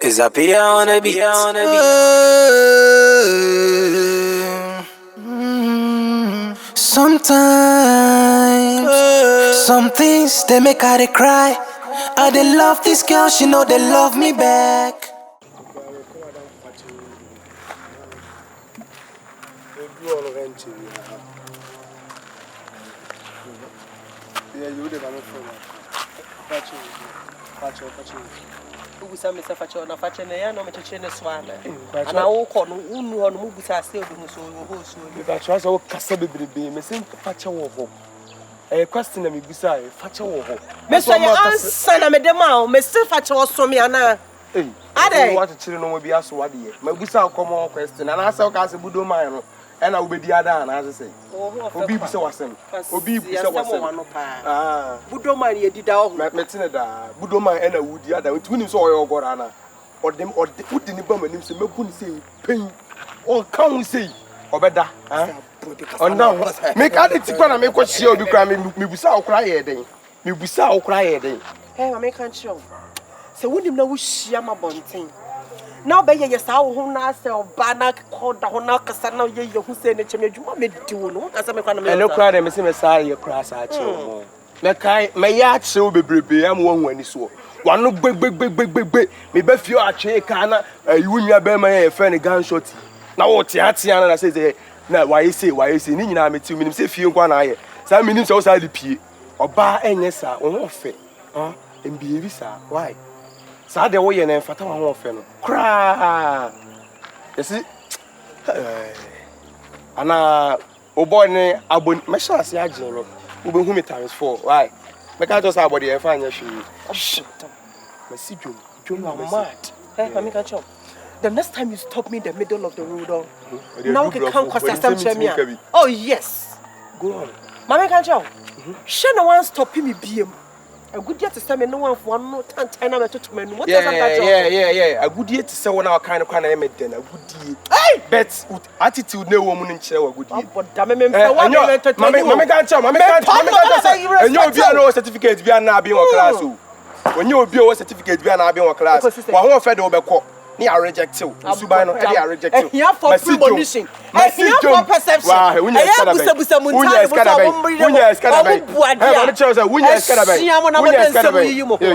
Is up here on a beat. Sometimes, some things they make her they cry. I they love this girl, she know they love me back. Ugusa myself at your nafache na no mecheche ne swana ana wo kɔ no unu hɔ no mugusa ase obi ho so wo so bi ba twa so kasa bebrebe me se fache wo ho question na me gusa fache wo ho me so ya answer na me dem a me se fache wo so me ana ade what chire no mo bi aso wade ye me gusa komo question ana asa ka se budo man no ena wo bedi ada na ase sei obi bi se wasem obi bi se wasem budo man ye dida ho me tine da budo man ena wudi ada ntuni so oyo ogora na odem wudi ni ba manim se mebu ni sei pen on kan sei obeda on down me ka de tikwa na me ko hie obi kra me busa okra ye den me busa okra ye den ma me kan chiro se wunim na wo hia ma bonten now be ye sa wo ho na se oba na koda ho na kasa na ye hu se ne cheme adwuma me di wo no kasa me kwa na me eno kra de me se me sa ye kra sa che mo me kai me ya che wo bebrebe am wo hu ani so wano gbegbegbegbegbe me be fio atwe ka na yiwunya be ma ye fe ne gunshot na wo te atia na say na why say ni nyina me ti minim say fie nkwa na aye sa minim say wo sa de pie oba enye sa wo ho fe mbiebi sa why sa de wo ye na mfata wo ho fe no kra yesi ana o boy ne abon me sha ase agye no wo be hu me times 4 why me ka just abody e fa anya hwe me si dwom am mad ma me kan chiro the next time you stop me in the middle of the road now you can cause some. Oh yes, go on mama can tell she no one stopping me biem a good year to say me no one for no time na me to me what does that yeah a good year to say one our kind of na me den a good year but attitude na wo mu nche wa good year but da me mfa wa me entertain mama can tell say enyo obi no certificate bi na abi won class o onye obi o certificate bi na abi won class wa ho fe de wo be ko ni a reject you subai no e dey reject you here for premonition here for perception wow unya skadabe unya skadabe eh ma tell say unya skadabe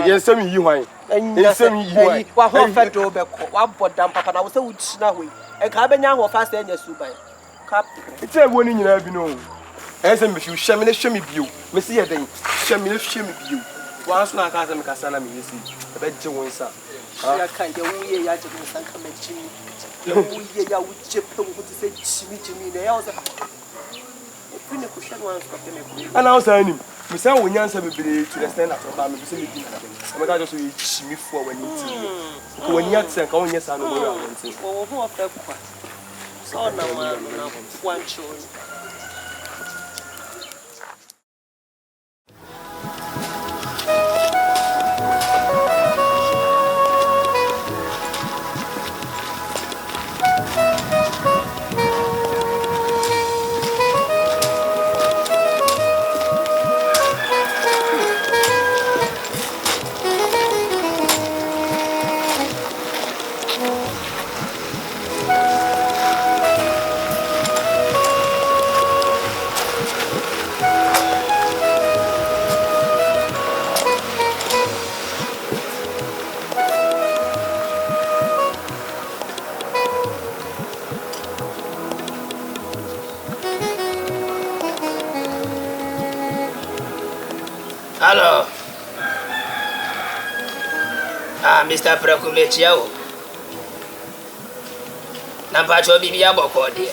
yes me yi hwan yes me yi hwan wa ho fe do be ko wa bodam papa na wo say wo china hoi e ka benya ho fast enya subai cap it's e wo ni nyina bi no e say me fi hwe me ne hwe me bio me se ye den hwe me ne hwe me bio wa so na ka say me kasa na me yesi e be je won sa ya kan ya wuye ya ji mun san kamar jimi ya wuye ya wuce pen ku ti sai jimi ne ya wasa fini ku shan wan ko teme ku ana wasa ni me say wo nyansa bebere to the stand at ba me be say me di na me ka just so jimi fo wani ti ko wani ya tsen ka won yesa no mo ya won ti o ho fa kwa so na ma na kwancho. Hello. Mr. Prakumechiao. Na pacho bibi ya boko de.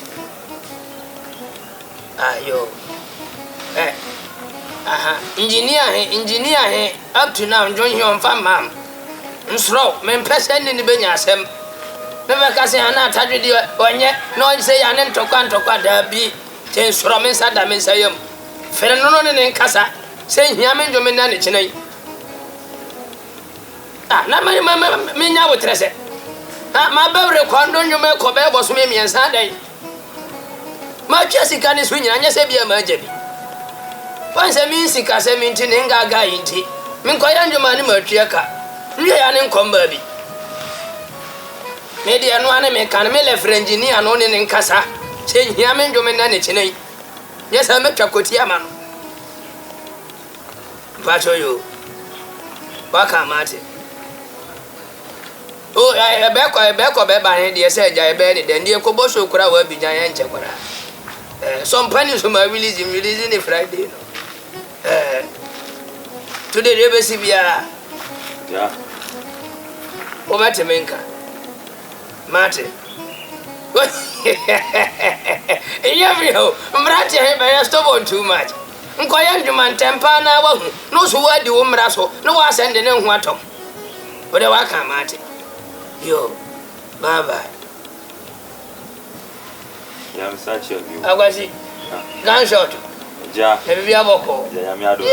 Yo. Engineer up to now join you on farm mam. Nsro, men person ni benya asem. Bebe ka se ana tadwedi onye no say ane ntokwa da bi. Ten sro men sada men sayem. Fere no ne nkasa. Say here men do men na chinai na me nya wo trese ma bawre kwando nyume ko be bo so me miensa dai ma twa sika ni so nyina nya se bia ma ajabi pan se mi sika se mi nti nga ga yinti min ko ya njuma ni ma twa ka nwe ya ni nkom ba bi me de no ane me kan me le engineer no ne nkasa che hia me ndwo me na ne chinai yes I me twakoti ama no bacho yo baka mate oh ebe ko be ba ne de se ja ebe ne de ndie ko bo so kura wa bijan ya nche kura some pennies from release in Friday no today they be sibia yeah o mate menka mate iya bio mrati he be stop too much nkoya ndwuma ntempa na wa hu no so wa di wo mra so no wa send ne hu atom o de wa ka mate yo bye bye I'm such a view. agwasi gunshot Ja. Ebi aboko. Ja, mi ado.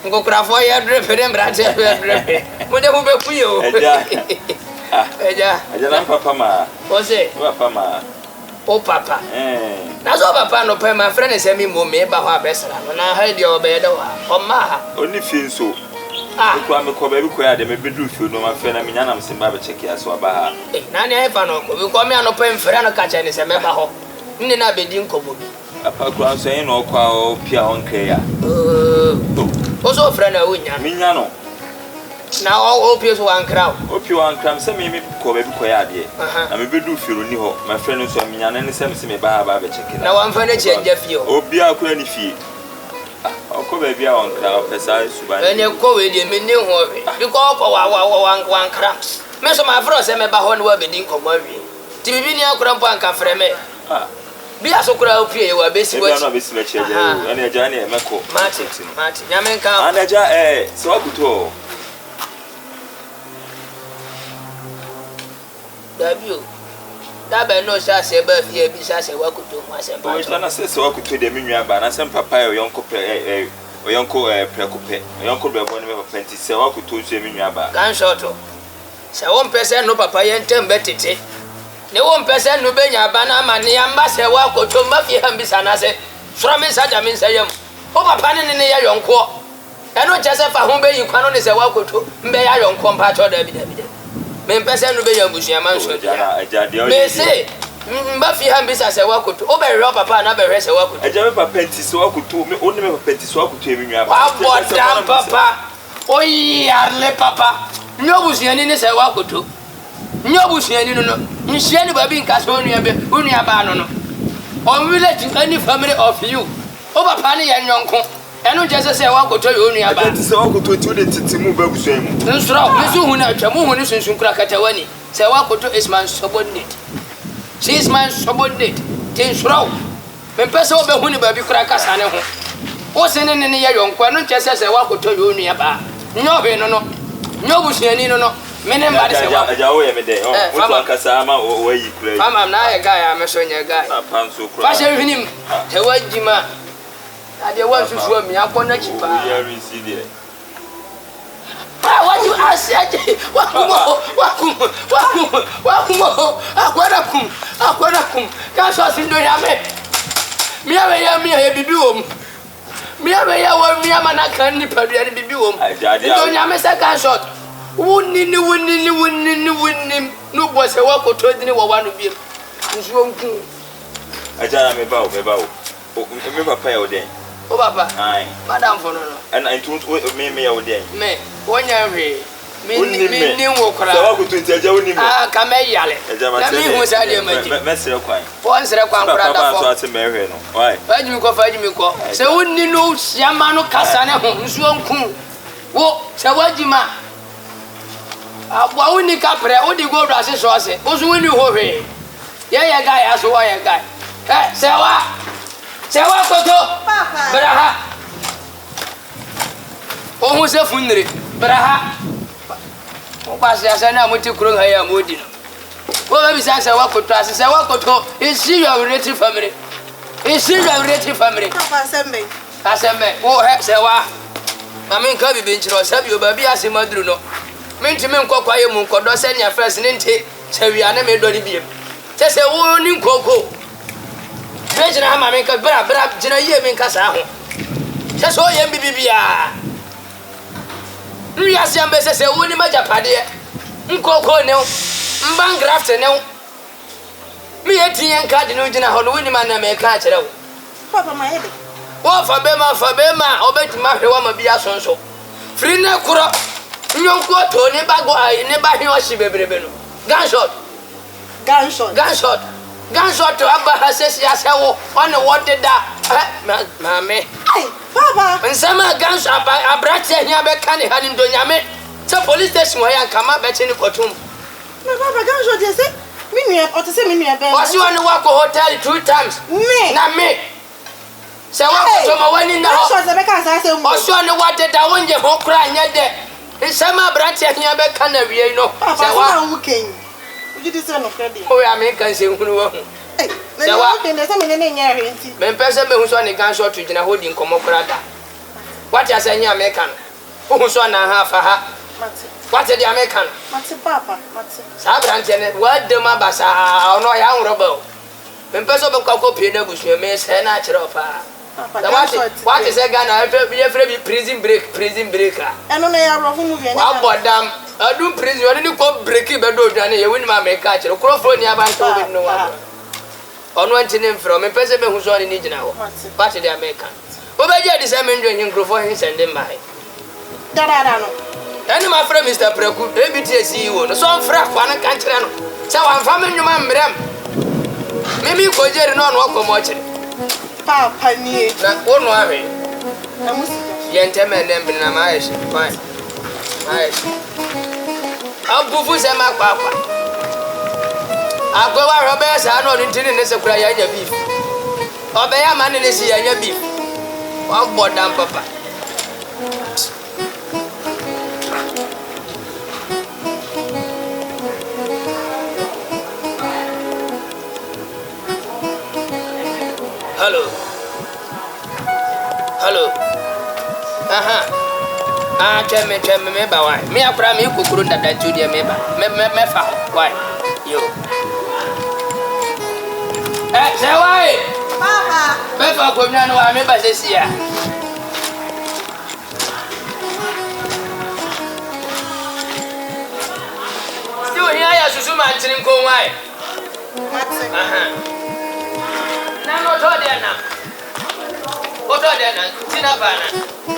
Ngo krafo ya drepe dem brate ya drepe. Mo de hu be kuyo. Eja. Eja. Eja na papa ma. O se. Papa ma. O papa. Na so papa no pe my friend say me mo me ba ho abesra. Na ha di obe de wa. O ma ha. Oni fi nso. Ko me ko ba bi ko ya de me bedu fi no ma fe na me nyana mse ba be check ya so ba ha. Na ne fa no ko bi ko me ano pe mfre no ka che ne se me ba ho. Nne na be di nkobo bi. Apa kura so yin no kwa o pia on kre ya. O so frɛ na wonya. Minya no. Na o pia so wan kraw. O pia wan kram se me ko ba bi ko ya de. Na me bedu fi ro ni ho. Ma frɛ no so minya na ne se me ba ba be check na. Na wan fa na che nja fie o. Obi akura ni fie. O ko ba bi a on kraw pesa suban. Ene ko we de me ni ho we. Bi ko ko wan kram. Me so ma frɛ se me ba ho ne wa be din komo awie. Ti bibi ni akura mpo anka frɛ me. Bi asokura opie wa besi wa. Ebi na besi wa cheje o. Ene ja na emeko. Mate. Nyame nka. Anaja so akuto. Dabio. Dabe no sha se ba fie bi sha se wa kuto mu asem ba. O ja na se so akuto de menua ba na se papa e yonko pe oyonko prekope. Oyonko be bo ne me papa nti se wa kuto so menua ba. Kan short. Se won pese no papa ye ntem betete. Ne won pese no benya ba na ma ne yamba se wa koto ma fi ham bi sana se sura me saja me nsayam o papa ne ne ya yonko e no je se fa ho be yi kwano ne se wa koto mbe ya yonko mpa to da bi me pese no benya busu man so dia me se mba fi ham bi sa se wa koto o be re papa na be re se wa koto eja me papa nti se wa koto me o ne me papa nti se wa koto e menua ba wa bodam papa o yarle papa nyobusu ani ne se wa koto nyobusu ani no nhia ni babi nka so onua be onua ba no on village any family of you o papa ne ye nyonko eno je se wa koto ye onua ba nti se wa koto ti o de titimu ba busu emu nsoro mesu hu na atwa mu hu ni sunsun kura katawani se wa koto is man subordinate she is man subordinate tin soro me pese o be hu ni babi kura kasa ne ho o se ne ne ye yonko eno je se wa koto ye onua ba nyo be no nyobusu ani no mene mbade se wa aja wo ye me de o to akasa ama o yi kura yi mama na ye guy ameso nye guy panso kura fa she hwinim te wajima ade wan susu mi akona chipa ya risi de waju asiaje wakumo akwara kum ka so sindo ya me mi ya bibi wom mi ya wo mi ama na kan ni padua ni bibi wom ndo nya me second shot wunni no boss e wa koto dini wo wanu bi nsuo nku aja na me ba o o me papa ya o den o papa ai madam for no and I told me ya o den me wonya hwe mi ni wo kora so wa koto nti aja woni me ka me yale na mi hu sa de maji me sere kwan won sere kwan kora da so ate me hwe no why fajimi ko se wunni no siama no kasa ne ho nsuo nku wo se wajima abwa uni kapre odi go do ase so ase ozu uni ho hwe ye guy aso wa ye guy sewa koto papa braha o hu se funire braha o pase ase na muti kuro ha ya modi no o ba bi sa sewa koto ase sewa koto is your relative family papa asembe o he sewa mami nka bi nchiro sabi o ba bi ase maduru no minti men kokwa ye mun kodo se nya first ni nti sewia na me do ni biem se wo ni nkoko bejina ha ma men ka bra jina ye men ka sa ho se so ye bibibia nri asiambe se wo ni majapade nkoko ne Mban graft ne me yetien card no gina ho no woni man na me ka kire wo. Papa my head. Wo fa be ma obetima hwewa ma bia sonso. Free na kuro. Nyonko to ne bago ai ne ba hwe o hye bebrebe no. Gunshot to abba hasesi asewo on what did that mame. Hey, Papa. Nsama gunshot abrate hia be kan ha ni ndonyame. Se police station wa kama be che ni kotum. No Papa gunshot dey say me nua o te say me nua be. Was you on the walk hotel 2 times? Me. Na me. Se wa ko ma wani na ho. Gunshot be kan say mo. Was you on the what did that wonje ho kra nya de. Nsama abrate hia be kan na wie no. Se wa wu ken. You did say no credit. Oh ya me kan se hunu wo. Hey, se wa ken dey say me ne nya hwe nti. Me pese me hu so ne gunshot to gina holding komo kra da. What you say nya me kan? Who so na ha fa ha. Mate. What the American? Mate Papa, mate. Sabrantene, what the mabasa no ya nrobo. Me peso be kwako pie na busu me se na kire opa. What is a Ghana be prison break. Eno na ya rofu mu vie. Wa bodam, adu prison oni ni ko break be do dwane ye wini ma me ka kire. Krofo ni aba nto be no wa. Ono antine mfro me peso be hu so ni gina ho. What the American? Obeje di se me ndwe hin krofo hin sende mai. Dada no. Any my friend Mr. Preku, ABT CEO, no so fra kwana kantre no. Se wan fa me nwuma mbrem. Mimi ko jeri no no ko mo kire. Papa ni. Na wono ahwe. Na musi. Yente me ndem bi na ma yeshi. Fine. Nice. Abufu se ma kwakwa. Agwa wa robe sa no ntini ne se kura ya nya beef. Obe ya ma ne si ya nya beef. Wa bodam papa. Hello. Tell me ba why. Me akura me kokoro dada jodi me ba. Me fa why? Yo. Say why? Papa. Me fa ko nya no wa me ba se sia. Still here ya susu man tirin ko why? Mate. Na no to dia na. Oto dia na tina bana.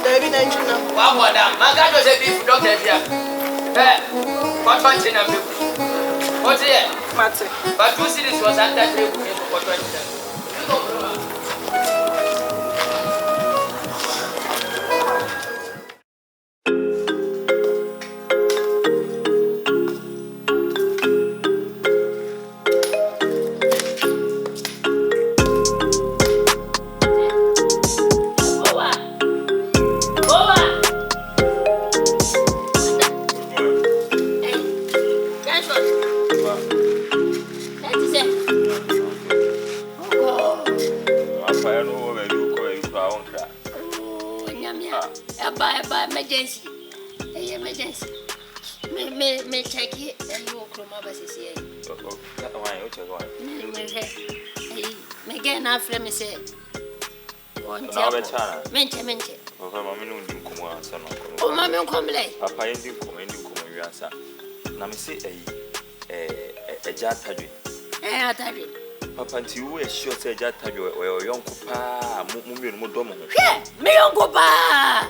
David na njuna. Wa boda, manga do se beef doctor bia. What one tina me. What here? Mate. But 2 cities was under 3 for 20. Emergency. Me check it and you come over to see it. Me get enough for me say. Menche. Oh, mamma come late. Papa ending come you answer. Na me say a jatadu. Atadu. Papa nti wo e sure say jatadu we yonko pa mu no domo ho. Me yonko pa.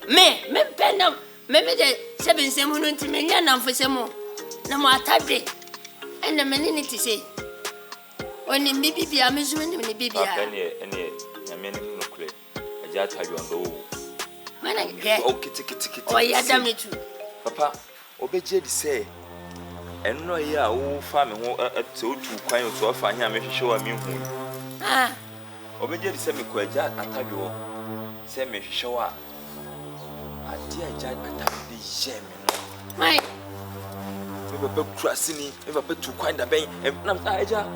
Me penam. Me de 7 semu no nti me nya namfo semu. Na mo atade. Ena me ni ti say. Oni bibia me zo ni bibia. Papa ene nyame ni no kure. Jatadu ando. Mana ge. O kiti. O ya dam ni tu. Papa, obeje di say enno ya wo fa me ho te otu kwan so afa nya me hwehwe wa me hu. Obeje di say me ko aja atadwo. Say me hwehwe wa. Ade aja atadwo ye me no. Mai. Me bebe krasini, me bebe tu kwan da ben. Na aja.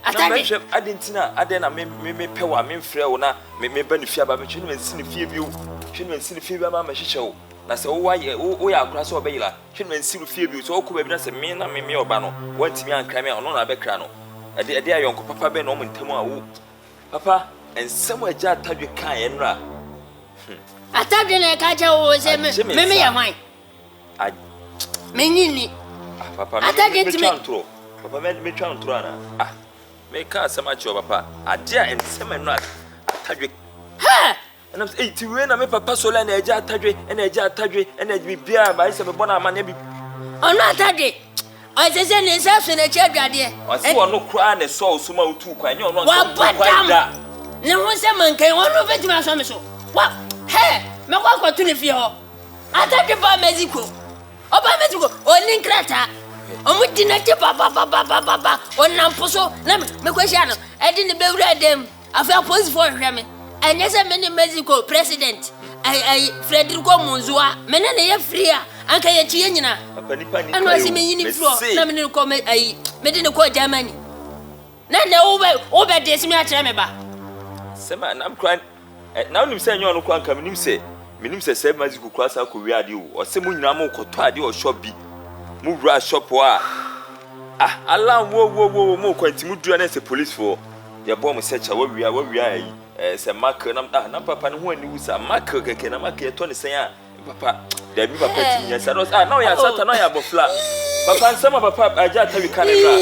Atadwo. Adentina, adena me pewa me mfrɛ wo na me ba ne fie ba me twene me nsini fie bi o. Twene me nsini fie bi ma me hwehwe wo. Na se wo ya akura so obeyila hwe no nsiru fie bi so okọ ba bi na se me na me oba no wantimi ankra me ono na abekra no ede ayonko papa be no montamu a wo papa ensem agya atadwe kan enra atadwe na ka je wo se me ya hwan me nyini papa me chantro papa me chantro ana me ka asema che papa ade a ensema no atadwe ha and I'm saying, "Hey, na me papa sola na eja atadwe, na eja atadwe, na bibia ba ise me bona ama na bi." Ono atadwe. O se ne nsaso na chadwade. O se wono kra na so osuma otu kwa nye ono wa badam. Ne ho se mankan ono vetima so me so. Wa he me kwa kwatu ne fie ho. Atadwe ba Mexico. Oba Mexico oni nkrata. Omu dinati ba onam poso na me kwahia no. E di ne bewura dem. Afa police for hwe me. Enye se me ni Mexico president Frederico Munzua me na ye free a anka ye chie nyina papa nipa ni anu asi me yini fro na me ni ko me de ne ko Germany na wo be de simi a kire me ba sema na am kran na unim se nyo no kwa nka menim se se Mexico kwasa ko wi ade o se mu nyina mo koto ade o shop bi mu wura shop a ala wo mo kwanti mu dura na se police for ye bom search a wo wi ayi se mark na papa no ho ani wusa mark keke na mark ye to ne sen a papa da bi papa tinya sa no na ya sata na ya bofla papa nsema papa aja tawi kanebra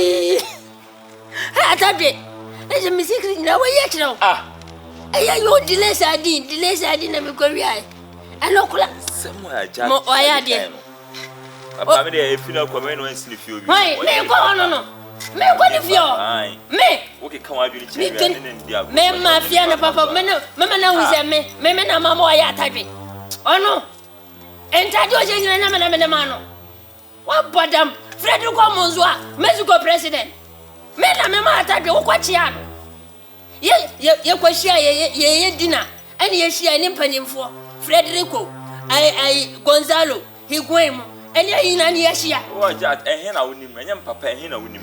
ha tabi e me secret na wo ye kire eya yo delay sadin na me ko wi ai anokula sema aja mo oya de papa me de final comment no ensini fi obi me ko no me ko ni fio me okay kan wa bi ni chere ne ndia me mafia na papa me na wuze me na mama wa ya tadwe ono entadio je nyina na me na ma no wa badam Frederico Munzua Mexico president me na me ma tadwe wo kwachia no ye kwachia ye dina ani ye hia ni mpanimfo Frederico Gonzalo Higuemo ani ayina ni ye hia o ja ehe na wonim anya papa ehe na wonim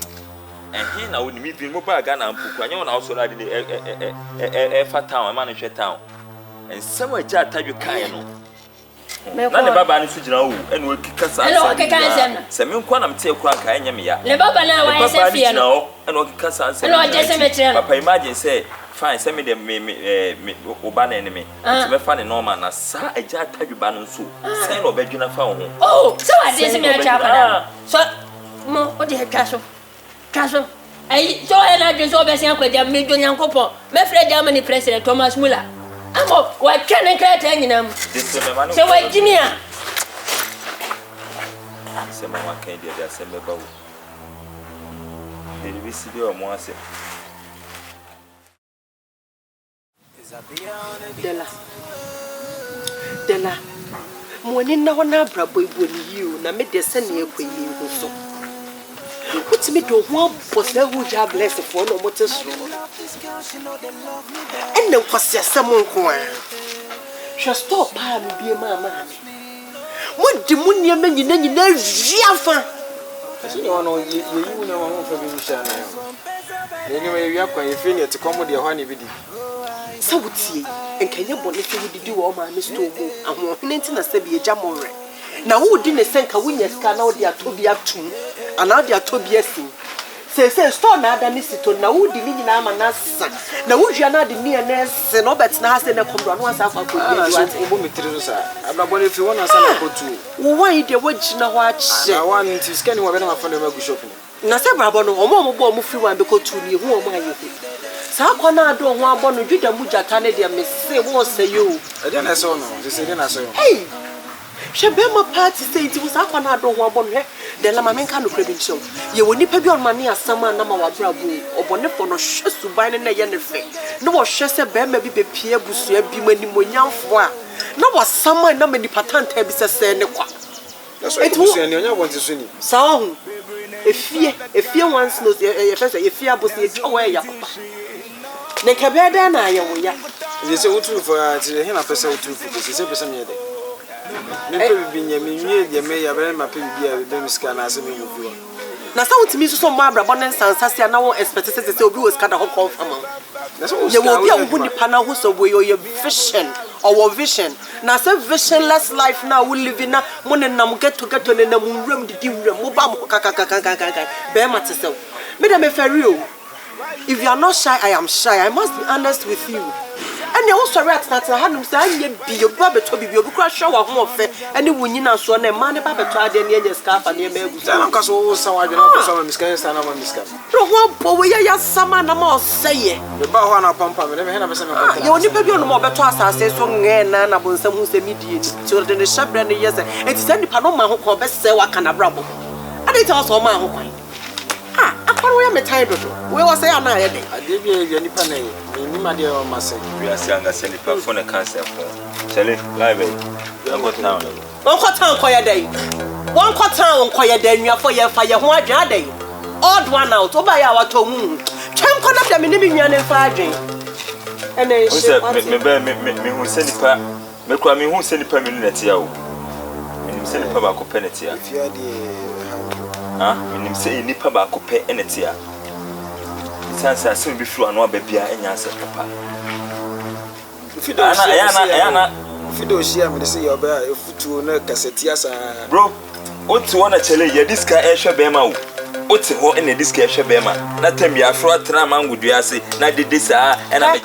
ehe na wonim bi mo ba ga na mpuku anya na so la de fa town ma no hwe town ensem aja atadwe kan no na ne baba ni sugina wo ene o kika sa se me nkwa na mte ekura kan anya me ya le baba na wa se fie no ene o kika sa se ene o je se metre papa imagine say fine se me de me oba na ene me se me fa ne normal na sa aja atadwe ba no so se no badwina fa wo oh so wa de se me acha pa so mo o de kaso ai so ena de so be se akwadia me do nyankopon me Fred Germany president Thomas Muller amo wa kene krata nyinam se wa jimia se mama kan dia se me bawo de bi si de o mo ase Dela mo ni na hona brabo iboni yiu na me de se ne ekwayi hu so put me to one posse who ja bless for no motor so and then kwase asem nko a hwe stop pa me bie mama mo di mu ne ma nyina wiafa asi ne wono ye yiwu na wo fa bi husha na yo ne me wi akwa ye fi ne te komo de ho ne bi di sawutie enkanye bone fi didi wo ma me sto mu aho nti na se bi eja more na wo di ne senka wo nya ska na wo di atobi atum ana di atobi asim se store na ada ni sito na wo di ni nyina ama na sa na wo hwa na de ni na se no bet na ase na komdo no asa akwa ko di wa te bo metire so sa abrabo ne fi wona asa na kotu wo wan de wo gina ho ache na wan nti scan wo be na ma fa na ma gu shop na se brabo no omo bo omo fi wan be kotu ni hu omo aye hu sa kwa na ado ho abo no juda mu jata ne de me se wo se yo e de na so no se de na so yo hey shebema party say it was akwa na ado ho abo no he de la mama nka no credential ye woni pa bi on mane asama na ma wa brabo obone fo no hwe suban na ye ne fe no wo hwe se be ma bi be pie busua bi mani monyamfo a na wo sama na mani patanta bi se ne kwa na so busua ne onya wonti so ni sa ho efie once no ye fese efie abosi e twa ya papa ne kabeda na ye wo ya ye se utu fo ati he na pese utu fo se pese me de me pe bi nya me nwie ye me ya be ma pe bi ya be miska na ase me mu bi na sa wotimi so ma brabo ne sansasia na wo expect se obi wo ska da ho confirm na so ye wo bi a wo ni pana ho so we your vision or vision na say visionless life now we live in na mo ne nam get to ne na mu wram didi wram mo ba mo kaka be ma tsew me da me ferry o if you are not shy I am shy I must be honest with you ɛne wo sɔre atena hanom sɛ anyɛ bi obi abɛtɔ bibi obi kora hwɛ wɔ ho ɔfɛ ɛne wo nyina so na ma ne ba bɛtɔ ade ne ɛnyɛ sika afa ne ɛma agu Sa na kaso wo sa wa dwena ko so ma miska sa na ma miska. no ho bɔ wo ya sama na ma ɔsɛyɛ Me ba ho na pampa me me he na be se me ko. yɛ onipa bi ɔnom ɔbɛtɔ asase so ngɛ na bonsam hu sɛ medie ti ɔde ne hyɛbrɛ ne yɛ sɛ enti sɛ nipa no ma ho kɔ ɔbɛsɛ waka na brabo ade ta ɔsɔ ma ho kwan akɔro yɛ metan dodo we wɔ sɛ ana ayɛ de Ade bi e nipa na ye. Ni ma de o ma se. We are saying that nipa for the cancer for. Chale, live. I'm go town. wɔnkɔ town kɔyɛ dɛ wɔnkɔ town kɔyɛ dɛ nnuafo yɛ fa yɛ ho adwene adɛ odd one out oba yɛ awatɔ mu twɛm kɔ na dɛ me ne me nua ne fa adwen ɛna Who said me who send nipa me kwa me who send nipa me no netia o. Me send nipa ba ko penetia. Fia de Ah, me say nipa ba ko pe enetia. Sansa so bi fru anu ababia enya ase papa. Fido shia me say you be a futu na kaseti asa. Bro, oti wona chele ye diska ehwe bema wo. Oti ho ene diska ehwe bema. Na tem ya fro atra mangudu ase na dede saa ena